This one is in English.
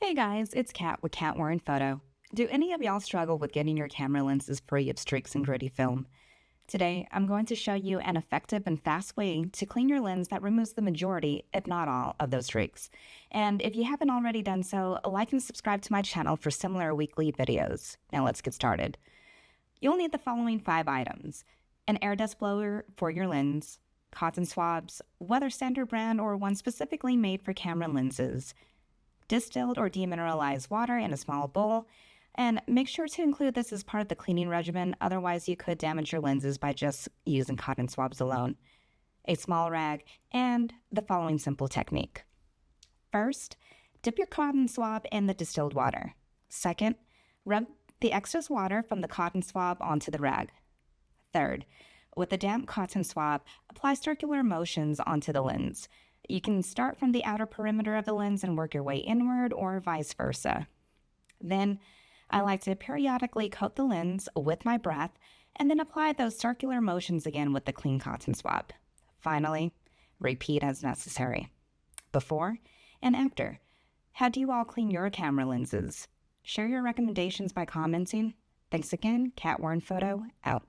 Hey guys, it's Kat with Kat Warren Photo. Do any of y'all struggle with getting your camera lenses free of streaks and gritty film? Today, I'm going to show you an effective and fast way to clean your lens that removes the majority, if not all, of those streaks. And if you haven't already done so, like and subscribe to my channel for similar weekly videos. Now let's get started. You'll need the following 5 items: an air dust blower for your lens, cotton swabs, whether standard brand or one specifically made for camera lenses, distilled or demineralized water in a small bowl, and make sure to include this as part of the cleaning regimen, otherwise you could damage your lenses by just using cotton swabs alone, a small rag, and the following simple technique. First, dip your cotton swab in the distilled water. Second, rub the excess water from the cotton swab onto the rag. Third, with a damp cotton swab, apply circular motions onto the lens. You can start from the outer perimeter of the lens and work your way inward, or vice versa. Then, I like to periodically coat the lens with my breath and then apply those circular motions again with the clean cotton swab. Finally, repeat as necessary. Before and after. How do you all clean your camera lenses? Share your recommendations by commenting. Thanks again, Kat Warren Photo, out.